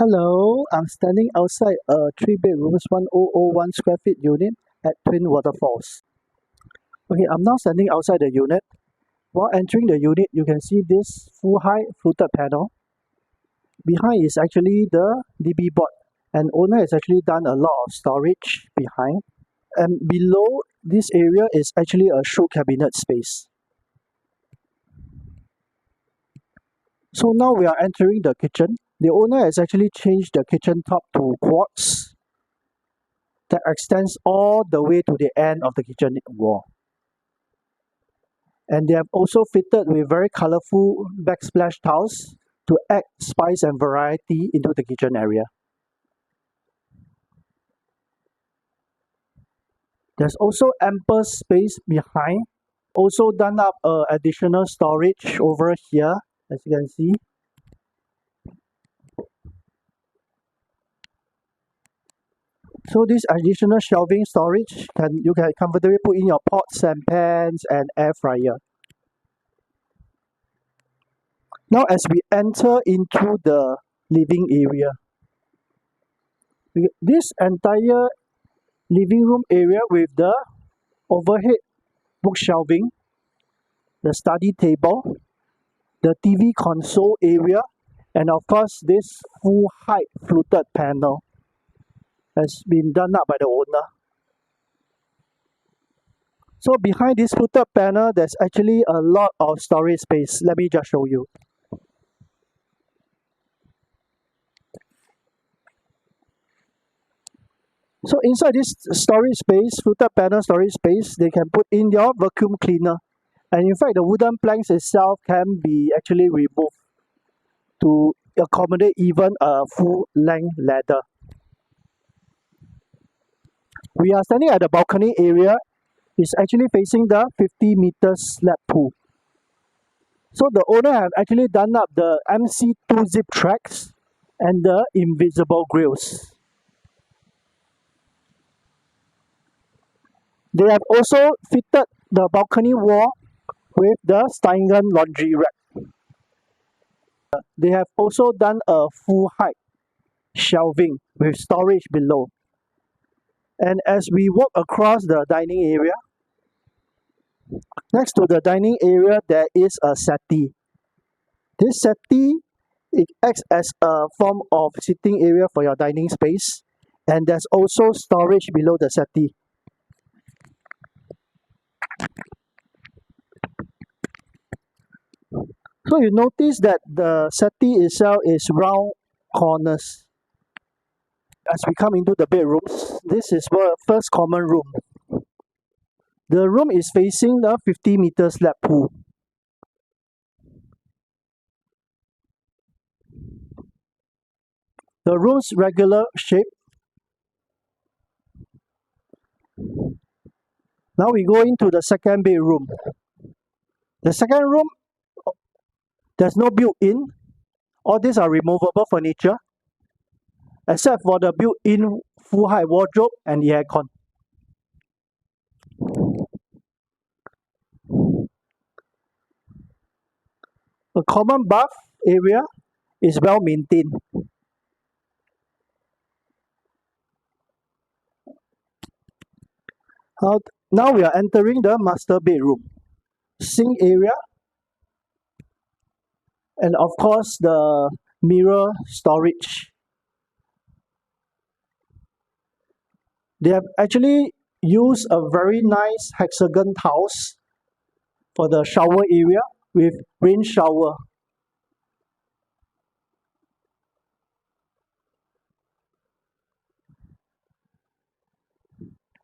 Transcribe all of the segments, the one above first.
Hello, I'm standing outside a 3 bedrooms, 1001 square feet unit at Twin Waterfalls. Okay, I'm now standing outside the unit. While entering the unit, you can see this full height fluted panel. Behind is actually the DB board, and owner has actually done a lot of storage behind. And below this area is actually a shoe cabinet space. So now we are entering the kitchen. The owner has actually changed the kitchen top to quartz that extends all the way to the end of the kitchen wall. And they have also fitted with very colorful backsplash tiles to add spice and variety into the kitchen area. There's also ample space behind. Also done up additional storage over here, as you can see. So this additional shelving storage, you can comfortably put in your pots and pans and air fryer. Now as we enter into the living area, this entire living room area with the overhead bookshelving, the study table, the TV console area, and of course this full height fluted panel has been done up by the owner. So behind this fluted panel, there's actually a lot of storage space. Let me just show you. So inside this storage space, fluted panel storage space, they can put in your vacuum cleaner. And in fact, the wooden planks itself can be actually removed to accommodate even a full-length ladder. We are standing at the balcony area. It's actually facing the 50-meter slab pool. So the owner have actually done up the MC2 zip tracks and the invisible grills. They have also fitted the balcony wall with the Steigen laundry rack. They have also done a full height shelving with storage below. And as we walk across the dining area, next to the dining area there is a settee. This settee, it acts as a form of sitting area for your dining space, and there's also storage below the settee. So you notice that the settee itself is round corners. As we come into the bedrooms, this is the first common room. The room is facing the 50-meter slab pool. The room's regular shape. Now we go into the second bedroom. The second room, there's no built-in. All these are removable furniture, except for the built-in full-height wardrobe and the aircon. The common bath area is well maintained. Now we are entering the master bedroom. Sink area, and of course the mirror storage. They have actually used a very nice hexagon tiles for the shower area with rain shower.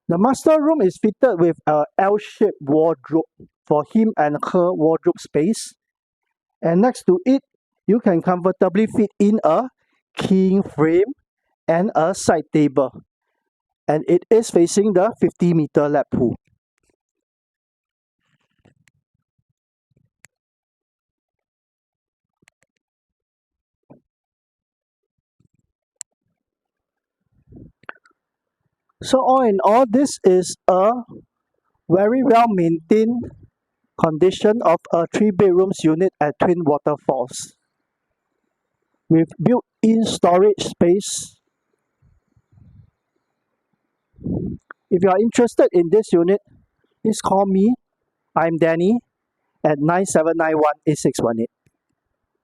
The master room is fitted with a L-shaped wardrobe for him and her wardrobe space. And next to it, you can comfortably fit in a king frame and a side table. And it is facing the 50-meter lap pool. So all in all, this is a very well maintained condition of a 3 bedrooms unit at Twin Waterfalls. with built-in storage space. If you are interested in this unit, please call me. I'm Danny at 9791-8618.